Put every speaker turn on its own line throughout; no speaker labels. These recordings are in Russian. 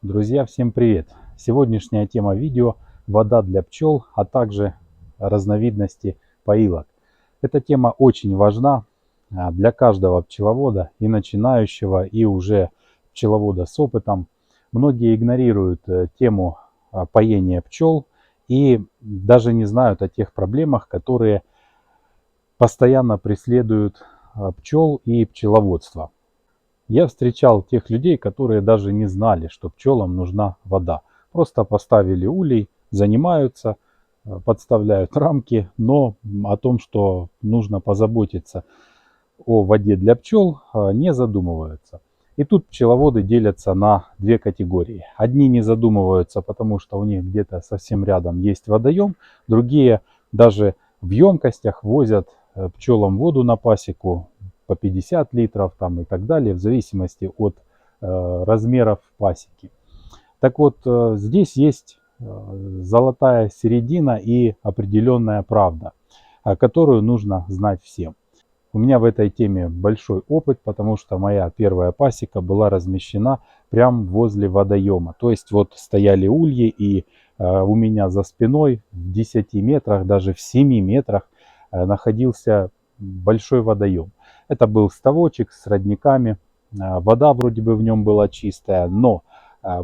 Друзья, всем привет! Сегодняшняя тема видео – вода для пчел, а также разновидности поилок. Эта тема очень важна для каждого пчеловода, и начинающего, и уже пчеловода с опытом. Многие игнорируют тему поения пчел и даже не знают о тех проблемах, которые постоянно преследуют пчел и пчеловодство. Я встречал тех людей, которые даже не знали, что пчелам нужна вода. Просто поставили улей, занимаются, подставляют рамки, но о том, что нужно позаботиться о воде для пчел, не задумываются. И тут пчеловоды делятся на две категории. Одни не задумываются, потому что у них где-то совсем рядом есть водоем, другие даже в емкостях возят пчелам воду на пасеку по 50 литров там, и так далее, в зависимости от размеров пасеки. Так вот, здесь есть золотая середина и определенная правда, которую нужно знать всем. У меня в этой теме большой опыт, потому что моя первая пасека была размещена прямо возле водоема. То есть вот стояли ульи, и у меня за спиной в 10 метрах, даже в 7 метрах находился большой водоем. Это был ставочек с родниками, вода вроде бы в нем была чистая, но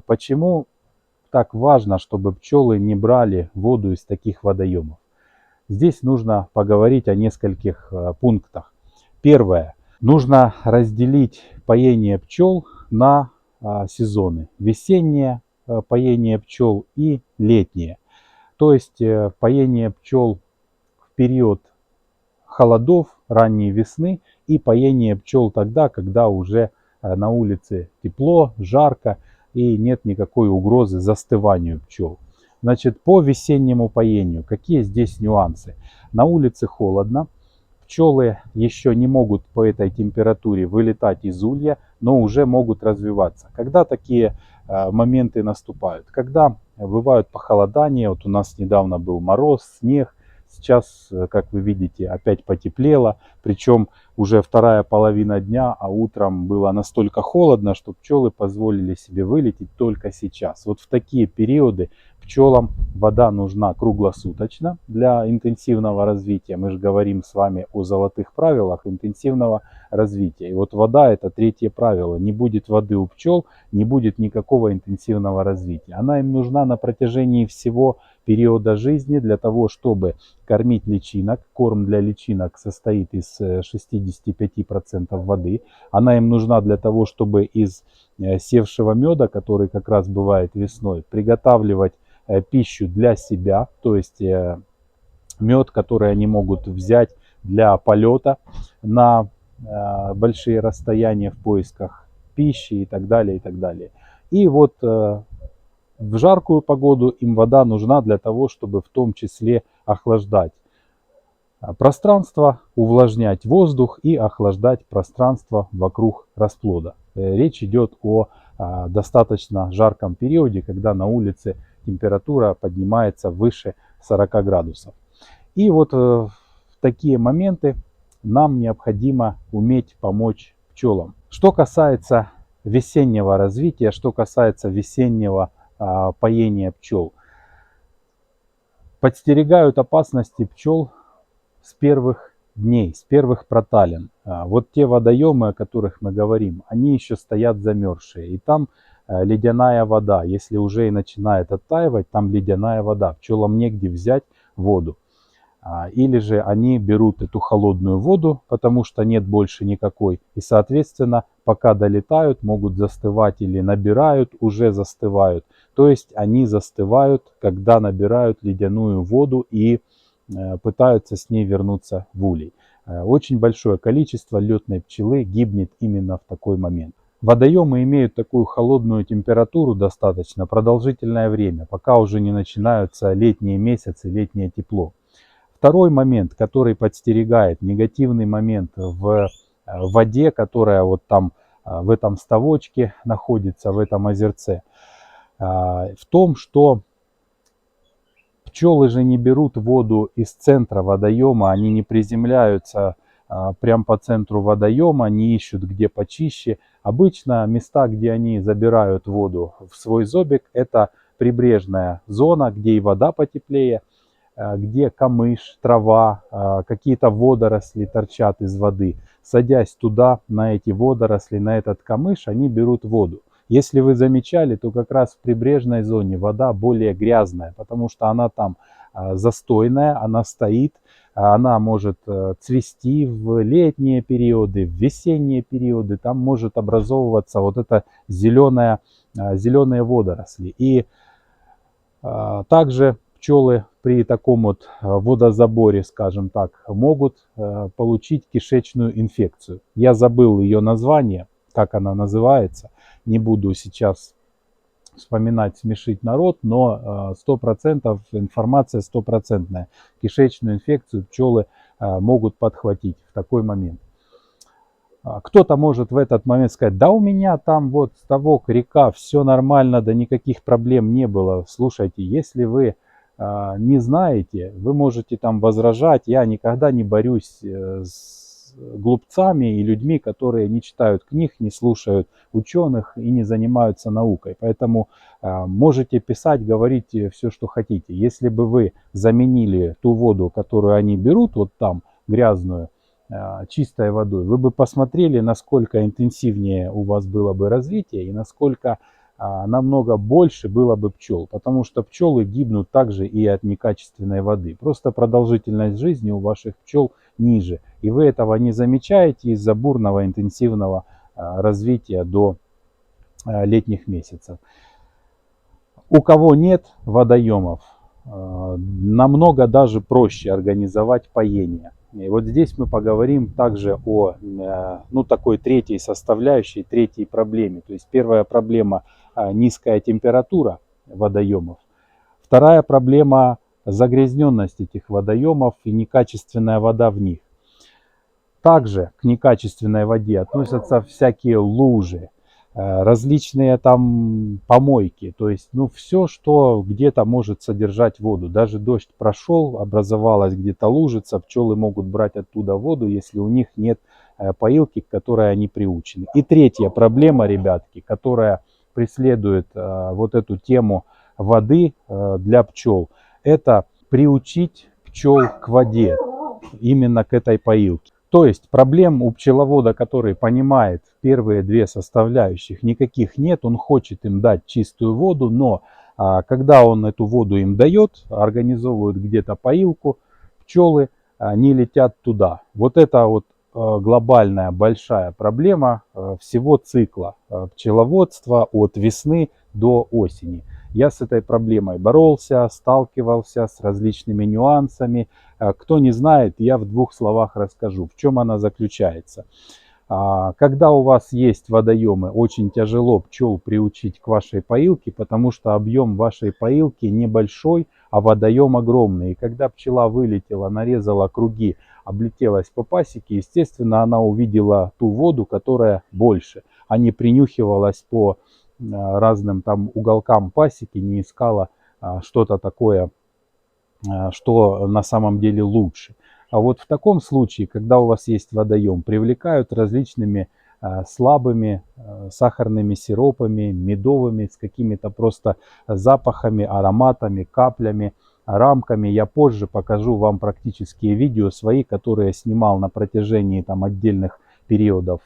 почему так важно, чтобы пчелы не брали воду из таких водоемов? Здесь нужно поговорить о нескольких пунктах. Первое. Нужно разделить поение пчел на сезоны. Весеннее поение пчел и летнее. То есть поение пчел в период холодов, ранней весны, и поение пчел тогда, когда уже на улице тепло, жарко и нет никакой угрозы застыванию пчел. Значит, по весеннему поению, какие здесь нюансы? На улице холодно, пчелы еще не могут по этой температуре вылетать из улья, но уже могут развиваться. Когда такие моменты наступают? Когда бывают похолодания, вот у нас недавно был мороз, снег, сейчас, как вы видите, опять потеплело, причем уже вторая половина дня, а утром было настолько холодно, что пчелы позволили себе вылететь только сейчас. Вот в такие периоды пчелам вода нужна круглосуточно для интенсивного развития. Мы же говорим с вами о золотых правилах интенсивного развития. И вот вода — это третье правило. Не будет воды у пчел, не будет никакого интенсивного развития. Она им нужна на протяжении всего периода жизни для того, чтобы кормить личинок. Корм для личинок состоит из 65% воды. Она им нужна для того, чтобы из севшего меда, который как раз бывает весной, приготавливать пищу для себя, то есть мед, который они могут взять для полета на большие расстояния в поисках пищи и так далее, и так далее. И вот в жаркую погоду им вода нужна для того, чтобы в том числе охлаждать пространство, увлажнять воздух и охлаждать пространство вокруг расплода. Речь идет о достаточно жарком периоде, когда на улице температура поднимается выше 40 градусов. И вот в такие моменты нам необходимо уметь помочь пчелам. Что касается весеннего развития, что касается весеннего поения пчел, подстерегают опасности пчел с первых дней, с первых проталин. Вот те водоемы, о которых мы говорим, они еще стоят замерзшие. И там ледяная вода. Если уже и начинает оттаивать, там ледяная вода. Пчелам негде взять воду. Или же они берут эту холодную воду, потому что нет больше никакой. И, соответственно, пока долетают, могут застывать или набирают, уже застывают. То есть они застывают, когда набирают ледяную воду и пытаются с ней вернуться в улей. Очень большое количество летной пчелы гибнет именно в такой момент. Водоемы имеют такую холодную температуру достаточно продолжительное время, пока уже не начинаются летние месяцы, летнее тепло. Второй момент, который подстерегает, негативный момент в воде, которая вот там в этом ставочке находится, в этом озерце, в том, что пчелы же не берут воду из центра водоема, они не приземляются прям по центру водоема, не ищут где почище. Обычно места, где они забирают воду в свой зобик, это прибрежная зона, где и вода потеплее, где камыш, трава, какие-то водоросли торчат из воды. Садясь туда, на эти водоросли, на этот камыш, они берут воду. Если вы замечали, то как раз в прибрежной зоне вода более грязная, потому что она там застойная, она стоит, она может цвести в летние периоды, в весенние периоды, там может образовываться вот это зеленые водоросли. И также пчелы при таком вот водозаборе, скажем так, могут получить кишечную инфекцию. Я забыл ее название, как она называется, не буду сейчас вспоминать, смешить народ, но 100% информация стопроцентная. Кишечную инфекцию пчелы могут подхватить в такой момент. Кто-то может в этот момент сказать: да у меня там вот ставок, река, все нормально, да никаких проблем не было. Слушайте, если вы не знаете, вы можете там возражать. Я никогда не борюсь с глупцами и людьми, которые не читают книг, не слушают ученых и не занимаются наукой. Поэтому можете писать, говорить все, что хотите. Если бы вы заменили ту воду, которую они берут, вот там грязную, чистой водой, вы бы посмотрели, насколько интенсивнее у вас было бы развитие и насколько намного больше было бы пчел, потому что пчелы гибнут также и от некачественной воды. Просто продолжительность жизни у ваших пчел ниже, и вы этого не замечаете из-за бурного интенсивного развития до летних месяцев. У кого нет водоемов, намного даже проще организовать поение. И вот здесь мы поговорим также о такой третьей составляющей, третьей проблеме. То есть первая проблема – низкая температура водоемов. Вторая проблема – загрязненность этих водоемов и некачественная вода в них. Также к некачественной воде относятся всякие лужи, различные там помойки, то есть все, что где-то может содержать воду. Даже дождь прошел, образовалась где-то лужица, пчелы могут брать оттуда воду, если у них нет поилки, к которой они приучены. И третья проблема, ребятки, которая преследует вот эту тему воды для пчел, это приучить пчел к воде, именно к этой поилке. То есть проблем у пчеловода, который понимает первые две составляющих, никаких нет. Он хочет им дать чистую воду, но когда он эту воду им дает, организовывают где-то поилку, пчелы не летят туда. Вот это вот глобальная большая проблема всего цикла пчеловодства от весны до осени. Я с этой проблемой боролся, сталкивался с различными нюансами. Кто не знает, я в двух словах расскажу, в чем она заключается. Когда у вас есть водоемы, очень тяжело пчел приучить к вашей поилке, потому что объем вашей поилки небольшой, а водоем огромный. И когда пчела вылетела, нарезала круги, облетелась по пасеке, естественно, она увидела ту воду, которая больше, а не принюхивалась по разным там уголкам пасеки, не искала что-то такое, что на самом деле лучше. А вот в таком случае, когда у вас есть водоем, привлекают различными слабыми сахарными сиропами, медовыми, с какими-то просто запахами, ароматами, каплями, рамками. Я позже покажу вам практические видео свои, которые снимал на протяжении там отдельных периодов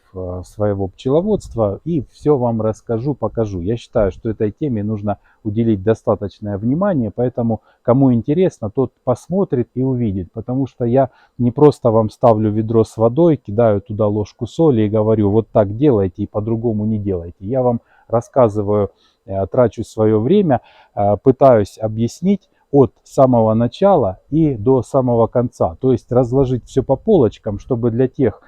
своего пчеловодства, и все вам расскажу, покажу. Я считаю, что этой теме нужно уделить достаточное внимание, поэтому кому интересно, тот посмотрит и увидит, потому что я не просто вам ставлю ведро с водой, кидаю туда ложку соли и говорю: вот так делайте и по-другому не делайте. Я вам рассказываю, трачу свое время, пытаюсь объяснить от самого начала и до самого конца, то есть разложить все по полочкам, чтобы для тех,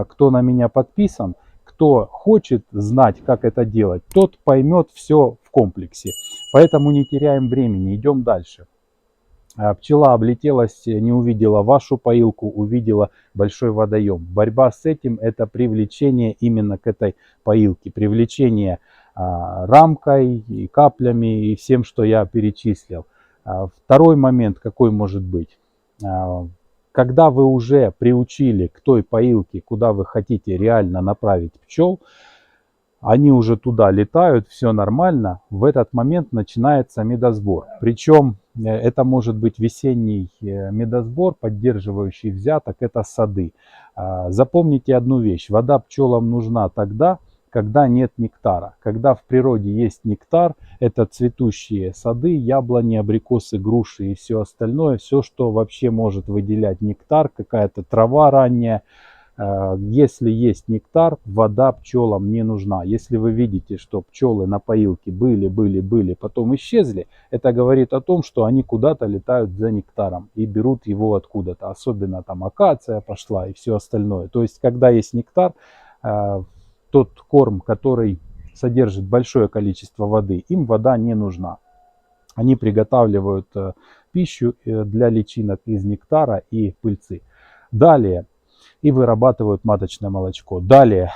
кто на меня подписан, кто хочет знать, как это делать, тот поймет все в комплексе. Поэтому не теряем времени, идем дальше. Пчела облетелась, не увидела вашу поилку, увидела большой водоем. Борьба с этим – это привлечение именно к этой поилке, привлечение рамкой, и каплями и всем, что я перечислил. Второй момент какой может быть? Когда вы уже приучили к той поилке, куда вы хотите реально направить пчел, они уже туда летают, все нормально, в этот момент начинается медосбор. Причем это может быть весенний медосбор, поддерживающий взяток, это сады. Запомните одну вещь, вода пчелам нужна тогда, когда нет нектара. Когда в природе есть нектар, это цветущие сады, яблони, абрикосы, груши и все остальное, все, что вообще может выделять нектар, какая-то трава ранняя. Если есть нектар, вода пчелам не нужна. Если вы видите, что пчелы на поилке были, потом исчезли, это говорит о том, что они куда-то летают за нектаром и берут его откуда-то. Особенно там акация пошла и все остальное. То есть, когда есть нектар, тот корм, который содержит большое количество воды, им вода не нужна. Они приготавливают пищу для личинок из нектара и пыльцы. Далее. И вырабатывают маточное молочко. Далее,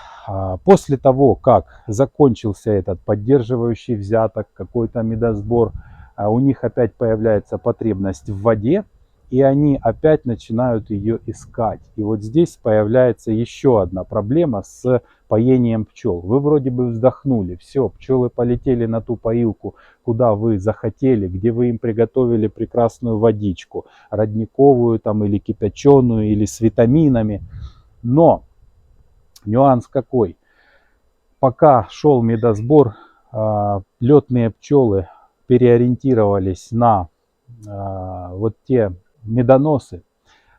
после того, как закончился этот поддерживающий взяток, какой-то медосбор, у них опять появляется потребность в воде, и они опять начинают ее искать. И вот здесь появляется еще одна проблема с поением пчел. Вы вроде бы вздохнули, все, пчелы полетели на ту поилку, куда вы захотели, где вы им приготовили прекрасную водичку, родниковую там или кипяченую, или с витаминами. Но нюанс какой? Пока шел медосбор, летные пчелы переориентировались на вот те медоносы.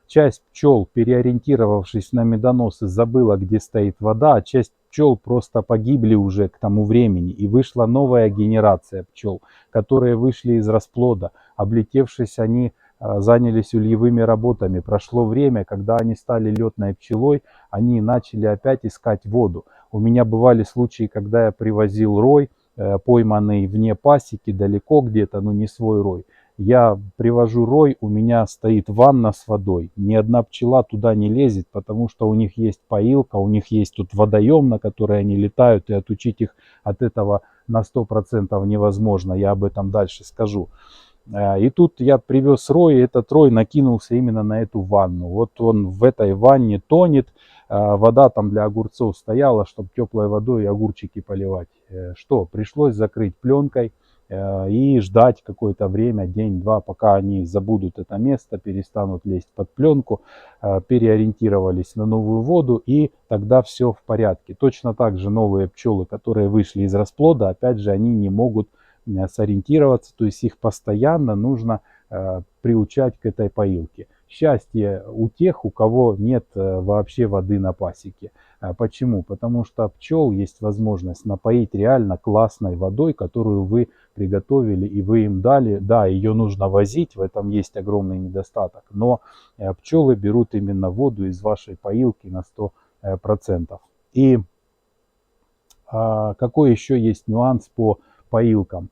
Часть пчел, переориентировавшись на медоносы, забыла, где стоит вода, а часть пчел просто погибли уже к тому времени. И вышла новая генерация пчел, которые вышли из расплода. Облетевшись, они занялись ульевыми работами. Прошло время, когда они стали летной пчелой, они начали опять искать воду. У меня бывали случаи, когда я привозил рой, пойманный вне пасеки, далеко где-то, но не свой рой. Я привожу рой, у меня стоит ванна с водой. Ни одна пчела туда не лезет, потому что у них есть поилка, у них есть тут водоем, на который они летают, и отучить их от этого на 100% невозможно. Я об этом дальше скажу. И тут я привез рой, и этот рой накинулся именно на эту ванну. Вот он в этой ванне тонет, вода там для огурцов стояла, чтобы теплой водой огурчики поливать. Что, пришлось закрыть пленкой и ждать какое-то время, день-два, пока они забудут это место, перестанут лезть под пленку, переориентировались на новую воду, и тогда все в порядке. Точно так же новые пчелы, которые вышли из расплода, опять же, они не могут сориентироваться, то есть их постоянно нужно приучать к этой поилке. Счастье у тех, у кого нет вообще воды на пасеке. Почему? Потому что пчел есть возможность напоить реально классной водой, которую вы приготовили и вы им дали. Да, ее нужно возить, в этом есть огромный недостаток, но пчелы берут именно воду из вашей поилки на 100%. И какой еще есть нюанс по поилкам?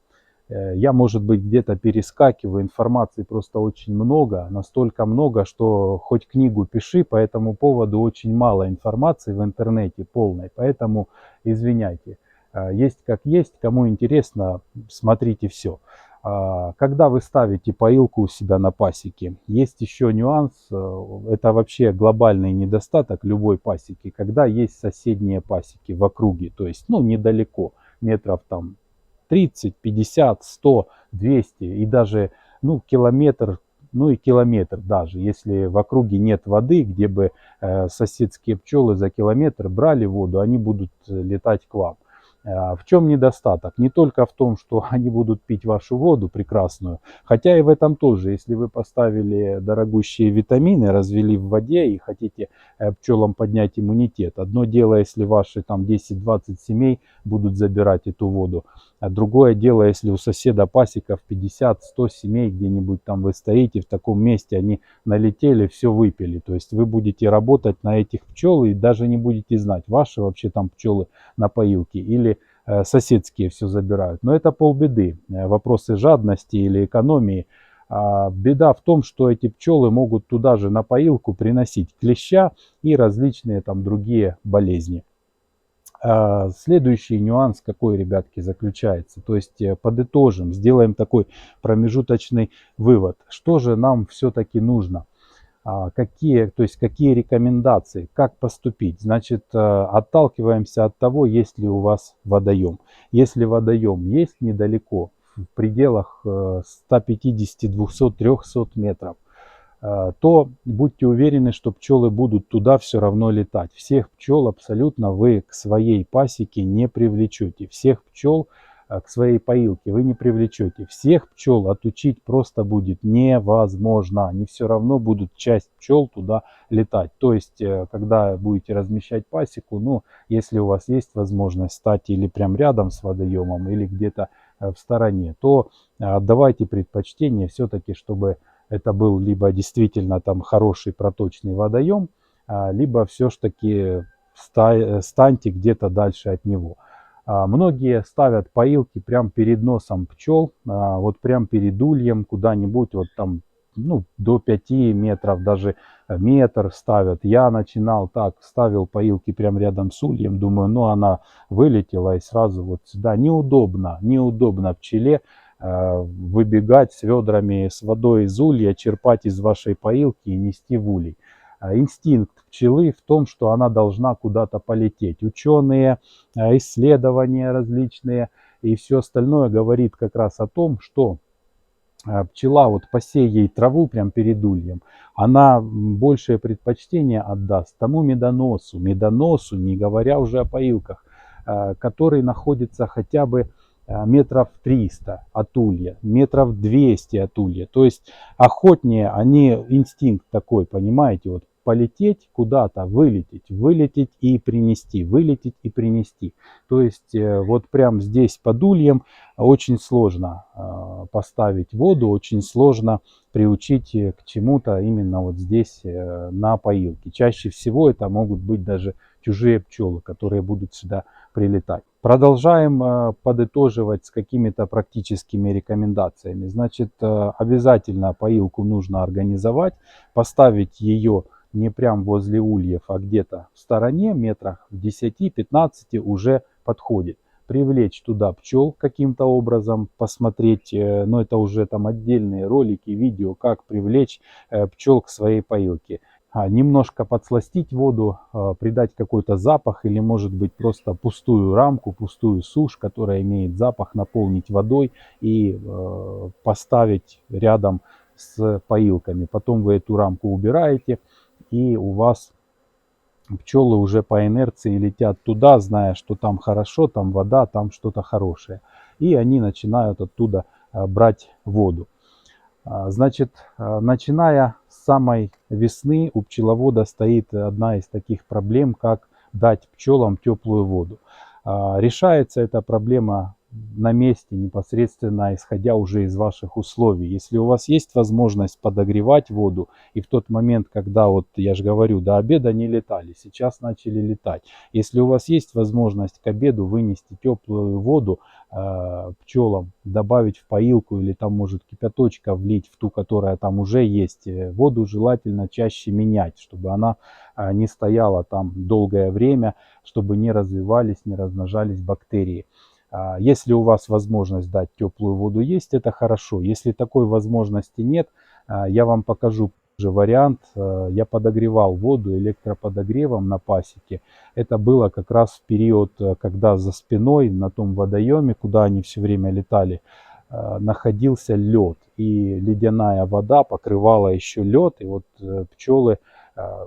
Я, может быть, где-то перескакиваю, информации просто очень много, настолько много, что хоть книгу пиши, по этому поводу очень мало информации в интернете полной, поэтому извиняйте. Есть как есть, кому интересно, смотрите все. Когда вы ставите поилку у себя на пасеке, есть еще нюанс, это вообще глобальный недостаток любой пасеки, когда есть соседние пасеки в округе, то есть, ну, недалеко, метров там 30, 50, 100, 200 и даже, ну, километр, ну и километр даже, если в округе нет воды, где бы соседские пчелы за километр брали воду, они будут летать к вам. В чем недостаток? Не только в том, что они будут пить вашу воду прекрасную, хотя и в этом тоже. Если вы поставили дорогущие витамины, развели в воде и хотите пчелам поднять иммунитет. Одно дело, если ваши там 10-20 семей будут забирать эту воду. А другое дело, если у соседа пасеков 50-100 семей, где-нибудь там вы стоите, в таком месте они налетели, все выпили. То есть вы будете работать на этих пчел и даже не будете знать, ваши вообще там пчелы на поилке или соседские все забирают. Но это полбеды. Вопросы жадности или экономии. Беда в том, что эти пчелы могут туда же на поилку приносить клеща и различные там другие болезни. Следующий нюанс какой, ребятки, заключается. То есть подытожим, сделаем такой промежуточный вывод. Что же нам все-таки нужно? какие рекомендации, как поступить? Значит, отталкиваемся от того, есть ли у вас водоем. Если водоем есть недалеко, в пределах 150, 200, 300 метров, то будьте уверены, что пчелы будут туда все равно летать. Всех пчел абсолютно вы к своей пасеке не привлечете. Всех пчел к своей поилке вы не привлечете. Всех пчел отучить просто будет невозможно. Они все равно будут, часть пчел туда летать. То есть, когда будете размещать пасеку, ну, если у вас есть возможность стать или прям рядом с водоемом, или где-то в стороне, то отдавайте предпочтение все-таки, чтобы это был либо действительно там хороший проточный водоем, либо все-таки станьте где-то дальше от него. Многие ставят поилки прямо перед носом пчел, вот прям перед ульем куда-нибудь, вот там, ну, до 5 метров, даже метр ставят. Я начинал так, ставил поилки прямо рядом с ульем, думаю, ну, она вылетела и сразу вот сюда. Неудобно пчеле выбегать с ведрами с водой из улья, черпать из вашей поилки и нести в улей. Инстинкт пчелы в том, что она должна куда-то полететь. Ученые, исследования различные и все остальное говорит как раз о том, что пчела, вот посей ей траву прям перед ульем, она большее предпочтение отдаст тому медоносу, не говоря уже о поилках, который находится хотя бы метров 300 от улья, метров 200 от улья. То есть охотнее, они инстинкт такой, понимаете, вот полететь куда-то, вылететь и принести, вылететь и принести. То есть вот прям здесь под ульем очень сложно поставить воду, очень сложно приучить к чему-то именно вот здесь на поилке. Чаще всего это могут быть даже чужие пчелы, которые будут сюда прилетать. Продолжаем подытоживать с какими-то практическими рекомендациями. Значит, обязательно поилку нужно организовать, поставить ее не прям возле ульев, а где-то в стороне, метрах в 10-15 уже подходит. Привлечь туда пчел каким-то образом, посмотреть, но это уже там отдельные ролики, видео, как привлечь пчел к своей поилке. Немножко подсластить воду, придать какой-то запах или может быть просто пустую рамку, пустую сушь, которая имеет запах, наполнить водой и поставить рядом с поилками. Потом вы эту рамку убираете и у вас пчелы уже по инерции летят туда, зная, что там хорошо, там вода, там что-то хорошее. И они начинают оттуда брать воду. Значит, начиная с самой весны у пчеловода стоит одна из таких проблем, как дать пчелам теплую воду. Решается эта проблема на месте, непосредственно исходя уже из ваших условий. Если у вас есть возможность подогревать воду, и в тот момент, когда, вот я же говорю, до обеда не летали, сейчас начали летать. Если у вас есть возможность к обеду вынести теплую воду пчелам, добавить в поилку или там может кипяточка влить в ту, которая там уже есть, воду желательно чаще менять, чтобы она не стояла там долгое время, чтобы не развивались, не размножались бактерии. Если у вас возможность дать теплую воду есть, это хорошо. Если такой возможности нет, я вам покажу же вариант. Я подогревал воду электроподогревом на пасеке. Это было как раз в период, когда за спиной на том водоеме, куда они все время летали, находился лед. И ледяная вода покрывала еще лед. И вот пчелы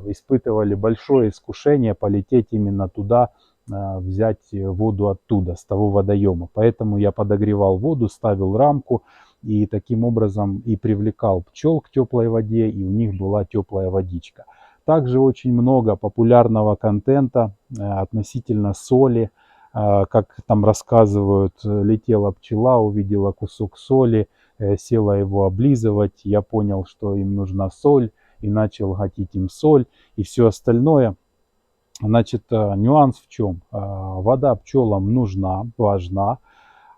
испытывали большое искушение полететь именно туда, взять воду оттуда, с того водоема. Поэтому я подогревал воду, ставил рамку и таким образом и привлекал пчел к теплой воде, и у них была теплая водичка. Также очень много популярного контента относительно соли. Как там рассказывают, летела пчела, увидела кусок соли, села его облизывать. Я понял, что им нужна соль, и начал гатить им соль и все остальное. Значит, нюанс в чем? Вода пчелам нужна, важна.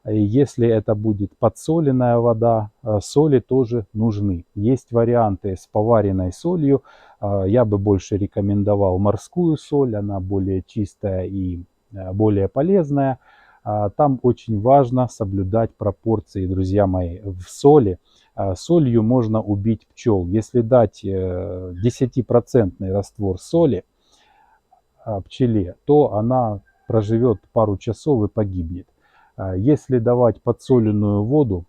Если это будет подсоленная вода, соли тоже нужны. Есть варианты с поваренной солью. Я бы больше рекомендовал морскую соль. Она более чистая и более полезная. Там очень важно соблюдать пропорции, друзья мои, в соли. солью можно убить пчел. Если дать 10% раствор соли пчеле, то она проживет пару часов и погибнет. Если давать подсоленную воду,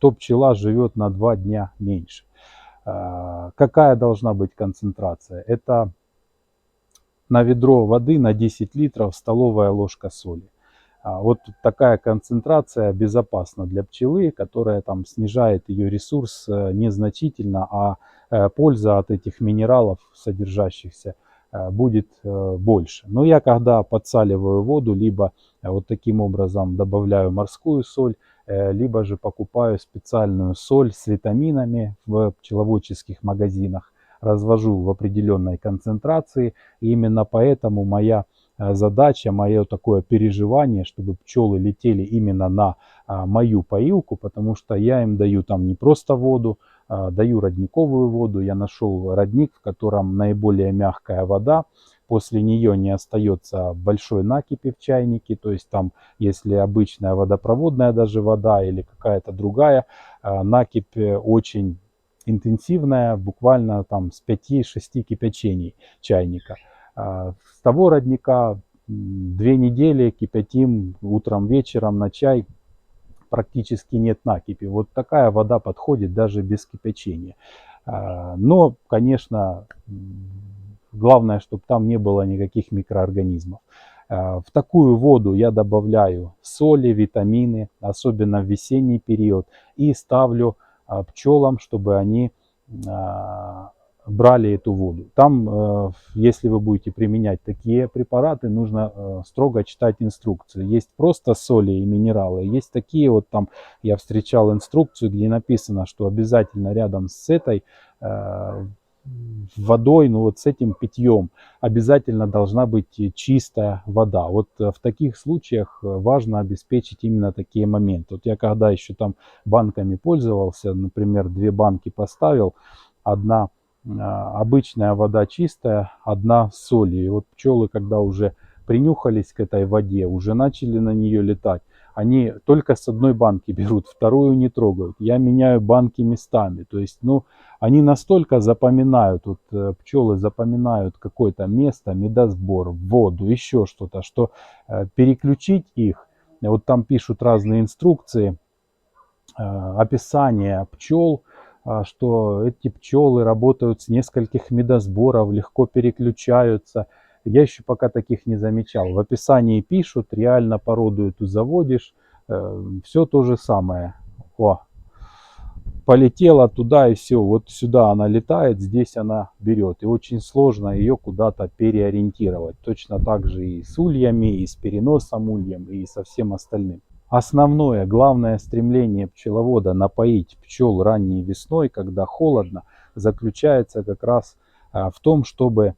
то пчела живет на 2 дня меньше. Какая должна быть концентрация? Это на ведро воды на 10 литров столовая ложка соли. Вот такая концентрация безопасна для пчелы, которая там снижает ее ресурс незначительно, а польза от этих минералов, содержащихся, будет больше. Но я когда подсаливаю воду, либо вот таким образом добавляю морскую соль, либо же покупаю специальную соль с витаминами в пчеловодческих магазинах, развожу в определенной концентрации. И именно поэтому моя задача, мое такое переживание, чтобы пчелы летели именно на мою поилку, потому что я им даю там не просто воду, даю родниковую воду. Я нашел родник, в котором наиболее мягкая вода. После нее не остается большой накипи в чайнике. То есть там, если обычная водопроводная даже вода или какая-то другая, накипь очень интенсивная, буквально там с 5-6 кипячений чайника. С того родника 2 недели кипятим утром, вечером на чай. Практически нет накипи. Вот такая вода подходит даже без кипячения. Но, конечно, главное, чтобы там не было никаких микроорганизмов. В такую воду я добавляю соли, витамины, особенно в весенний период, и ставлю пчелам, чтобы они брали эту воду. Там, если вы будете применять такие препараты, нужно строго читать инструкцию. Есть просто соли и минералы, есть такие вот, там я встречал инструкцию, где написано, что обязательно рядом с этой водой, ну вот с этим питьем обязательно должна быть чистая вода. Вот в таких случаях важно обеспечить именно такие моменты. Вот я когда еще там банками пользовался, например, 2 банки поставил, одна обычная вода чистая, одна с солью. И вот пчелы, когда уже принюхались к этой воде, уже начали на нее летать, они только с одной банки берут, вторую не трогают. Я меняю банки местами. То есть, ну, они настолько запоминают, вот пчелы запоминают какое-то место, медосбор, воду, еще что-то, что переключить их, вот там пишут разные инструкции, описание пчел, что эти пчелы работают с нескольких медосборов, легко переключаются. Я еще пока таких не замечал. В описании пишут, реально породу эту заводишь, все то же самое. О, полетела туда и все, вот сюда она летает, здесь она берет. И очень сложно ее куда-то переориентировать. Точно так же и с ульями, и с переносом ульям, и со всем остальным. Основное, главное стремление пчеловода напоить пчел ранней весной, когда холодно, заключается как раз в том, чтобы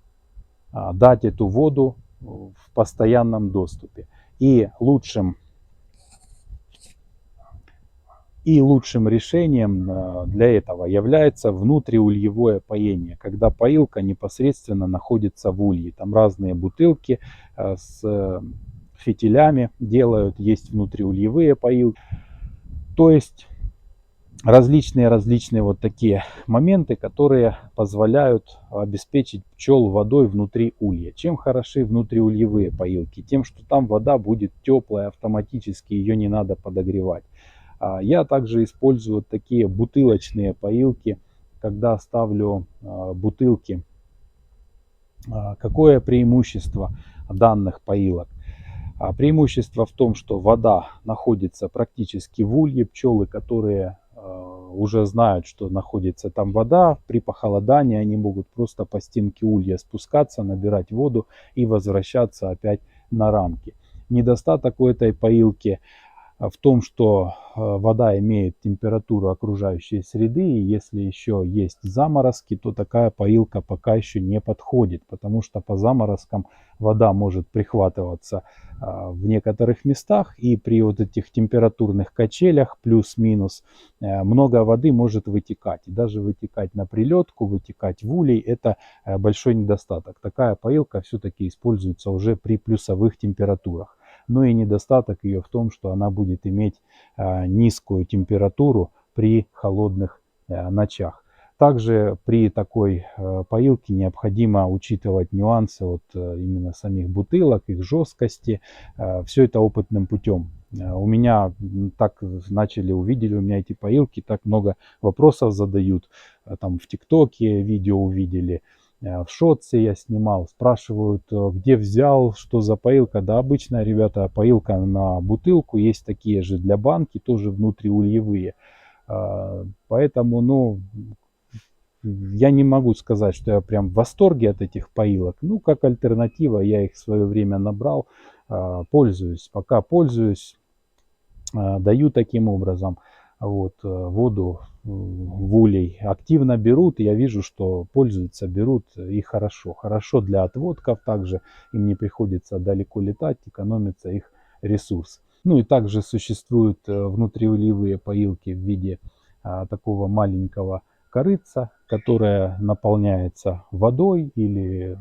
дать эту воду в постоянном доступе. И лучшим решением для этого является внутриульевое поение, когда поилка непосредственно находится в улье. Там разные бутылки с фитилями делают, есть внутриульевые поилки. То есть различные вот такие моменты, которые позволяют обеспечить пчел водой внутри улья. Чем хороши внутриульевые поилки? Тем, что там вода будет теплая автоматически, ее не надо подогревать. Я также использую такие бутылочные поилки, когда ставлю бутылки. Какое преимущество данных поилок? Преимущество в том, что вода находится практически в улье. Пчелы, которые уже знают, что находится там вода, при похолодании они могут просто по стенке улья спускаться, набирать воду и возвращаться опять на рамки. Недостаток у этой поилки в том, что вода имеет температуру окружающей среды, и если еще есть заморозки, то такая поилка пока еще не подходит, потому что по заморозкам вода может прихватываться в некоторых местах, и при вот этих температурных качелях плюс-минус много воды может вытекать, и даже вытекать на прилетку, вытекать в улей — это большой недостаток. Такая поилка все-таки используется уже при плюсовых температурах. Но и недостаток ее в том, что она будет иметь низкую температуру при холодных ночах. Также при такой поилке необходимо учитывать нюансы именно самих бутылок, их жесткости. Все это опытным путем. У меня так увидели у меня эти поилки, так много вопросов задают. Там в ТикТоке видео увидели, в шотсе я снимал, спрашивают, где взял, что за поилка. Да, обычная, ребята, поилка на бутылку, есть такие же для банки, тоже внутриульевые. Поэтому, я не могу сказать, что я прям в восторге от этих поилок. Ну, как альтернатива, я их в свое время набрал, пользуюсь. Пока пользуюсь, даю таким образом. Воду в улей активно берут. Я вижу, что пользуются, берут и хорошо. Хорошо для отводков также. Им не приходится далеко летать, экономится их ресурс. Ну и также существуют внутриульевые поилки в виде такого маленького корытца, которая наполняется водой или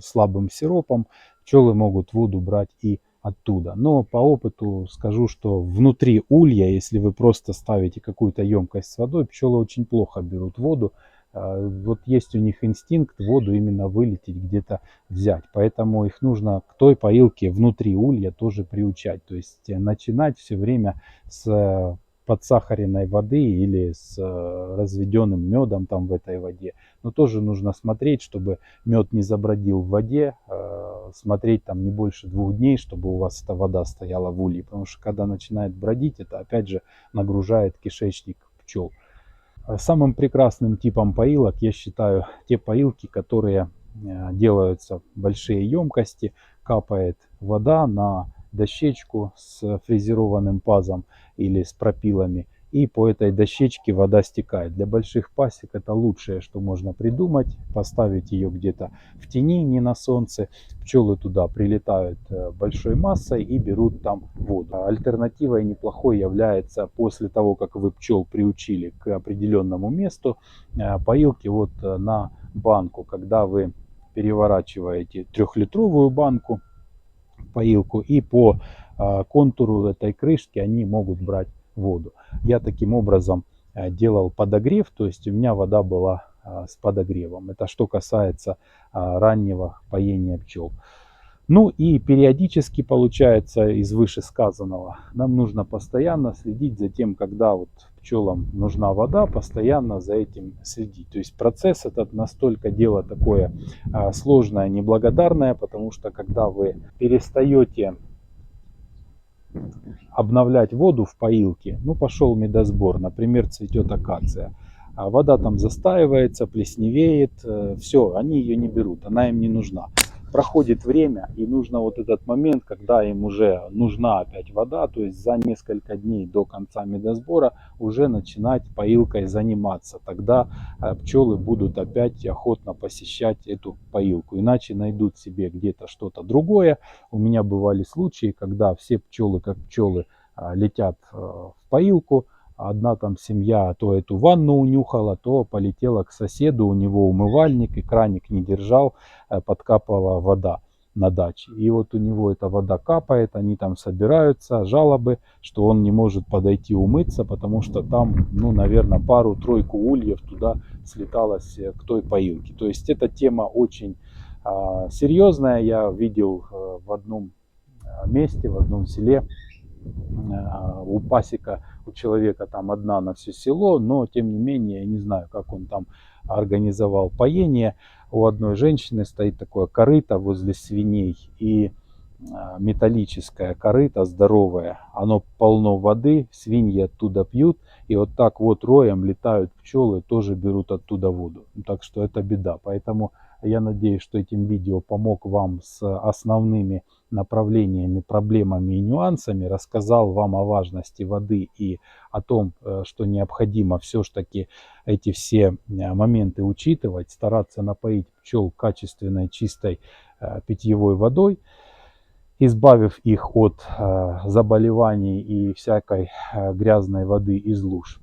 слабым сиропом. Пчелы могут воду брать и оттуда. Но по опыту скажу, что внутри улья, если вы просто ставите какую-то емкость с водой, пчелы очень плохо берут воду. Вот есть у них инстинкт воду именно вылететь, где-то взять. Поэтому их нужно к той поилке внутри улья тоже приучать. То есть начинать все время с подсахаренной воды или с разведенным медом там в этой воде. Но тоже нужно смотреть, чтобы мед не забродил в воде, смотреть там не больше 2 дней, чтобы у вас эта вода стояла в улье. Потому что когда начинает бродить, это опять же нагружает кишечник пчел. Самым прекрасным типом поилок я считаю те поилки, которые делаются большие емкости, капает вода на дощечку с фрезерованным пазом или с пропилами, и по этой дощечке вода стекает. Для больших пасек это лучшее, что можно придумать. Поставить ее где-то в тени, не на солнце. Пчелы туда прилетают большой массой и берут там воду. Альтернативой неплохой является, после того, как вы пчел приучили к определенному месту, поилки на банку. Когда вы переворачиваете 3-литровую банку, поилку, и по контуру этой крышки они могут брать воду. Я таким образом делал подогрев, то есть у меня вода была с подогревом. Это что касается раннего поения пчел. Ну и периодически, получается, из вышесказанного, нам нужно постоянно следить за тем, когда пчелам нужна вода, постоянно за этим следить. То есть процесс этот настолько дело такое сложное, неблагодарное, потому что когда вы перестаете обновлять воду в поилке, пошел медосбор, например, цветет акация, а вода там застаивается, плесневеет, все, они ее не берут, она им не нужна. Проходит время, и нужно этот момент, когда им уже нужна опять вода, то есть за несколько дней до конца медосбора уже начинать поилкой заниматься. Тогда пчелы будут опять охотно посещать эту поилку, иначе найдут себе где-то что-то другое. У меня бывали случаи, когда все пчелы, как пчелы, летят в поилку. Одна там семья то эту ванну унюхала, то полетела к соседу, у него умывальник, и краник не держал, подкапала вода на даче. И у него эта вода капает, они там собираются, жалобы, что он не может подойти умыться, потому что там, наверное, пару-тройку ульев туда слеталось к той поилке. То есть эта тема очень серьезная. Я видел в одном месте, в одном селе, у пасека, у человека там одна на все село, но тем не менее, я не знаю, как он там организовал поение. У одной женщины стоит такое корыто возле свиней, и металлическое корыто, здоровое, оно полно воды, свиньи оттуда пьют, и так роем летают пчелы, тоже берут оттуда воду. Так что это беда. Поэтому я надеюсь, что этим видео помог вам с основными направлениями, проблемами и нюансами, рассказал вам о важности воды и о том, что необходимо все-таки эти все моменты учитывать, стараться напоить пчел качественной, чистой питьевой водой, избавив их от заболеваний и всякой грязной воды из луж.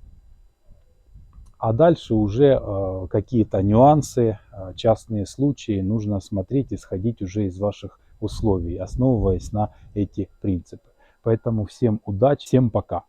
А дальше уже какие-то нюансы, частные случаи нужно смотреть, исходить уже из ваших условий, основываясь на эти принципы. Поэтому всем удачи, всем пока.